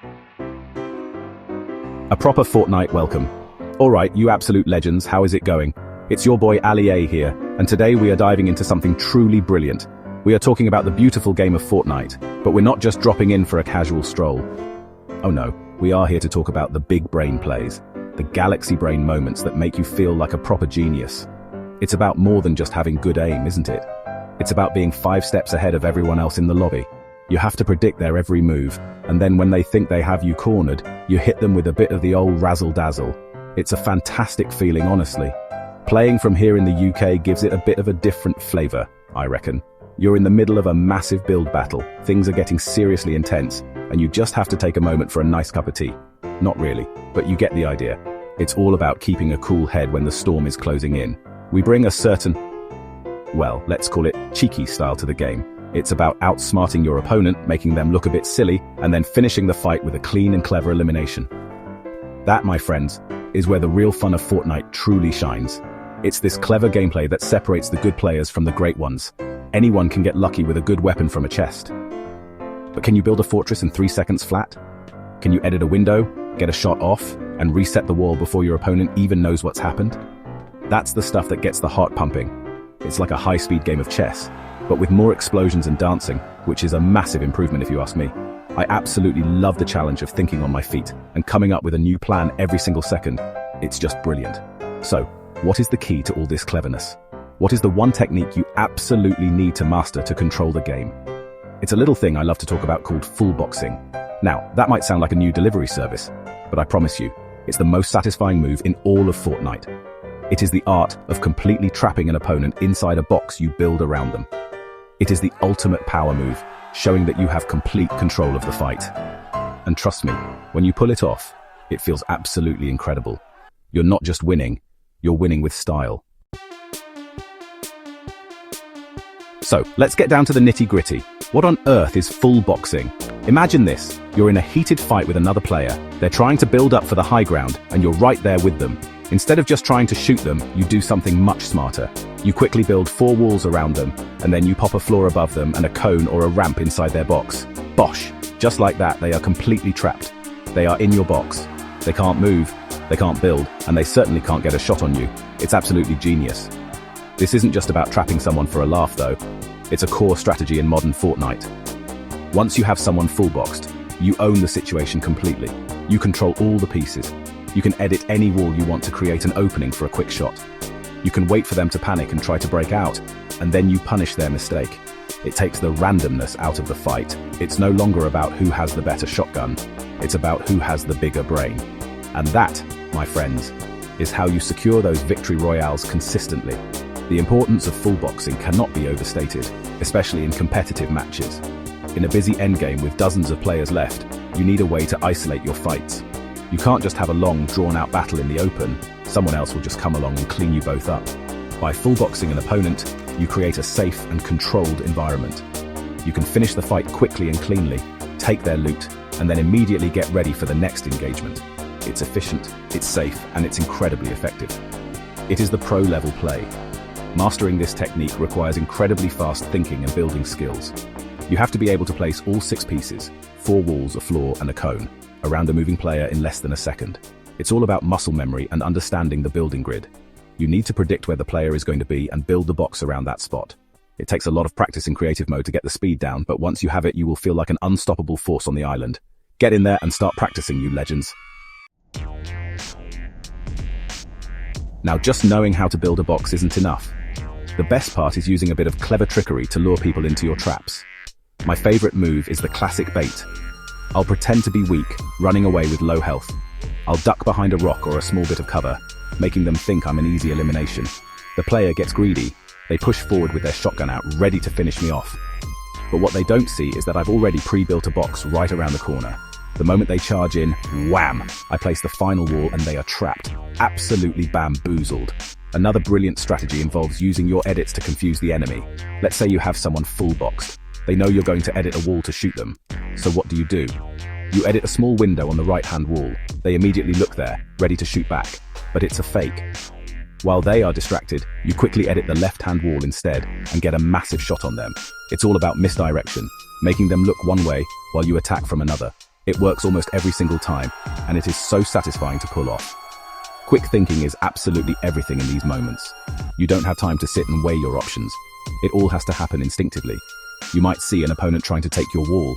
A proper Fortnite welcome. Alright, you absolute legends, how is it going? It's your boy Ali A here, and today we are diving into something truly brilliant. We are talking about the beautiful game of Fortnite, but we're not just dropping in for a casual stroll. Oh no, we are here to talk about the big brain plays, the galaxy brain moments that make you feel like a proper genius. It's about more than just having good aim, isn't it? It's about being 5 steps ahead of everyone else in the lobby. You have to predict their every move, and then when they think they have you cornered, you hit them with a bit of the old razzle-dazzle. It's a fantastic feeling, honestly. Playing from here in the UK gives it a bit of a different flavor, I reckon. You're in the middle of a massive build battle, things are getting seriously intense, and you just have to take a moment for a nice cup of tea. Not really, but you get the idea. It's all about keeping a cool head when the storm is closing in. We bring a certain, well, let's call it cheeky style to the game. It's about outsmarting your opponent, making them look a bit silly, and then finishing the fight with a clean and clever elimination. That, my friends, is where the real fun of Fortnite truly shines. It's this clever gameplay that separates the good players from the great ones. Anyone can get lucky with a good weapon from a chest. But can you build a fortress in 3 seconds flat? Can you edit a window, get a shot off, and reset the wall before your opponent even knows what's happened? That's the stuff that gets the heart pumping. It's like a high-speed game of chess, but with more explosions and dancing, which is a massive improvement if you ask me. I absolutely love the challenge of thinking on my feet and coming up with a new plan every single second. It's just brilliant. So, what is the key to all this cleverness? What is the one technique you absolutely need to master to control the game? It's a little thing I love to talk about called full boxing. Now, that might sound like a new delivery service, but I promise you, it's the most satisfying move in all of Fortnite. It is the art of completely trapping an opponent inside a box you build around them. It is the ultimate power move, showing that you have complete control of the fight. And trust me, when you pull it off, it feels absolutely incredible. You're not just winning, you're winning with style. So, let's get down to the nitty-gritty. What on earth is full boxing? Imagine this, you're in a heated fight with another player. They're trying to build up for the high ground, and you're right there with them. Instead of just trying to shoot them, you do something much smarter. You quickly build 4 walls around them, and then you pop a floor above them and a cone or a ramp inside their box. Bosh! Just like that, they are completely trapped. They are in your box. They can't move, they can't build, and they certainly can't get a shot on you. It's absolutely genius. This isn't just about trapping someone for a laugh though. It's a core strategy in modern Fortnite. Once you have someone full boxed, you own the situation completely. You control all the pieces. You can edit any wall you want to create an opening for a quick shot. You can wait for them to panic and try to break out, and then you punish their mistake. It takes the randomness out of the fight. It's no longer about who has the better shotgun. It's about who has the bigger brain. And that, my friends, is how you secure those victory royales consistently. The importance of full boxing cannot be overstated, especially in competitive matches. In a busy endgame with dozens of players left, you need a way to isolate your fights. You can't just have a long, drawn-out battle in the open. Someone else will just come along and clean you both up. By full boxing an opponent, you create a safe and controlled environment. You can finish the fight quickly and cleanly, take their loot, and then immediately get ready for the next engagement. It's efficient, it's safe, and it's incredibly effective. It is the pro-level play. Mastering this technique requires incredibly fast thinking and building skills. You have to be able to place all 6 pieces, 4 walls, a floor, and a cone, around a moving player in less than a second. It's all about muscle memory and understanding the building grid. You need to predict where the player is going to be and build the box around that spot. It takes a lot of practice in creative mode to get the speed down, but once you have it, you will feel like an unstoppable force on the island. Get in there and start practicing, you legends. Now, just knowing how to build a box isn't enough. The best part is using a bit of clever trickery to lure people into your traps. My favorite move is the classic bait. I'll pretend to be weak, running away with low health. I'll duck behind a rock or a small bit of cover, making them think I'm an easy elimination. The player gets greedy. They push forward with their shotgun out, ready to finish me off. But what they don't see is that I've already pre-built a box right around the corner. The moment they charge in, wham! I place the final wall and they are trapped, absolutely bamboozled. Another brilliant strategy involves using your edits to confuse the enemy. Let's say you have someone full boxed. They know you're going to edit a wall to shoot them. So what do? You edit a small window on the right-hand wall. They immediately look there, ready to shoot back. But it's a fake. While they are distracted, you quickly edit the left-hand wall instead and get a massive shot on them. It's all about misdirection, making them look one way while you attack from another. It works almost every single time, and it is so satisfying to pull off. Quick thinking is absolutely everything in these moments. You don't have time to sit and weigh your options. It all has to happen instinctively. You might see an opponent trying to take your wall.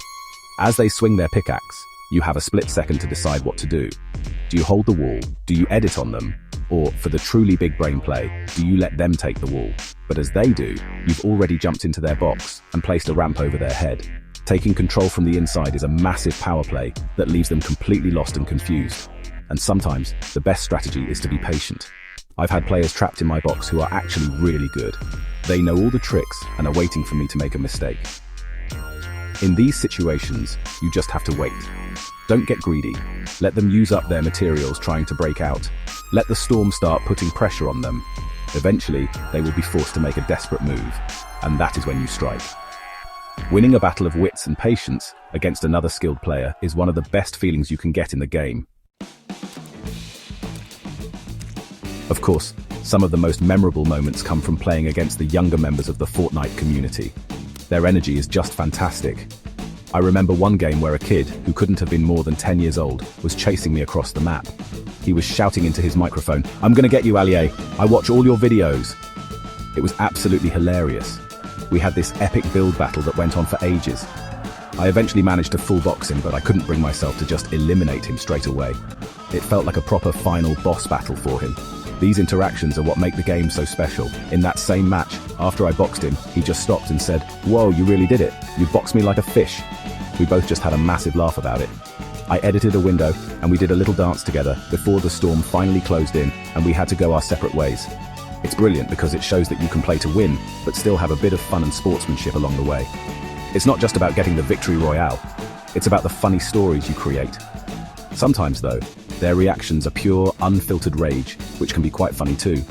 As they swing their pickaxe, you have a split second to decide what to do. Do you hold the wall? Do you edit on them? Or, for the truly big brain play, do you let them take the wall? But as they do, you've already jumped into their box and placed a ramp over their head. Taking control from the inside is a massive power play that leaves them completely lost and confused. And sometimes, the best strategy is to be patient. I've had players trapped in my box who are actually really good. They know all the tricks and are waiting for me to make a mistake. In these situations, you just have to wait. Don't get greedy. Let them use up their materials trying to break out. Let the storm start putting pressure on them. Eventually, they will be forced to make a desperate move, and that is when you strike. Winning a battle of wits and patience against another skilled player is one of the best feelings you can get in the game. Of course, some of the most memorable moments come from playing against the younger members of the Fortnite community. Their energy is just fantastic. I remember one game where a kid, who couldn't have been more than 10 years old, was chasing me across the map. He was shouting into his microphone, "I'm gonna get you, Allier. I watch all your videos." It was absolutely hilarious. We had this epic build battle that went on for ages. I eventually managed to full box him, but I couldn't bring myself to just eliminate him straight away. It felt like a proper final boss battle for him. These interactions are what make the game so special. In that same match, after I boxed him, he just stopped and said, "Whoa, you really did it. You boxed me like a fish." We both just had a massive laugh about it. I edited a window, and we did a little dance together before the storm finally closed in and we had to go our separate ways. It's brilliant because it shows that you can play to win, but still have a bit of fun and sportsmanship along the way. It's not just about getting the victory royale. It's about the funny stories you create. Sometimes, though, their reactions are pure, unfiltered rage, which can be quite funny too.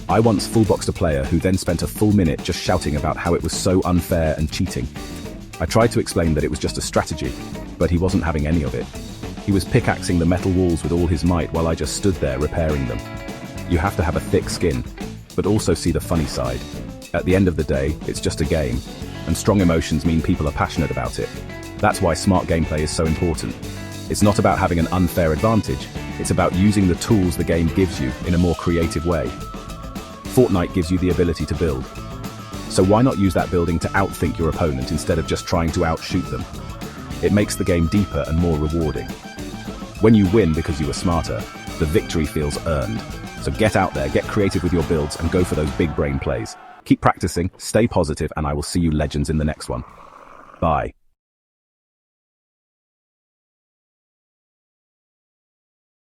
I once full-boxed a player who then spent a full minute just shouting about how it was so unfair and cheating. I tried to explain that it was just a strategy, but he wasn't having any of it. He was pickaxing the metal walls with all his might while I just stood there repairing them. You have to have a thick skin, but also see the funny side. At the end of the day, it's just a game, and strong emotions mean people are passionate about it. That's why smart gameplay is so important. It's not about having an unfair advantage, it's about using the tools the game gives you in a more creative way. Fortnite gives you the ability to build. So why not use that building to outthink your opponent instead of just trying to outshoot them? It makes the game deeper and more rewarding. When you win because you were smarter, the victory feels earned. So get out there, get creative with your builds, and go for those big brain plays. Keep practicing, stay positive, and I will see you legends in the next one. Bye.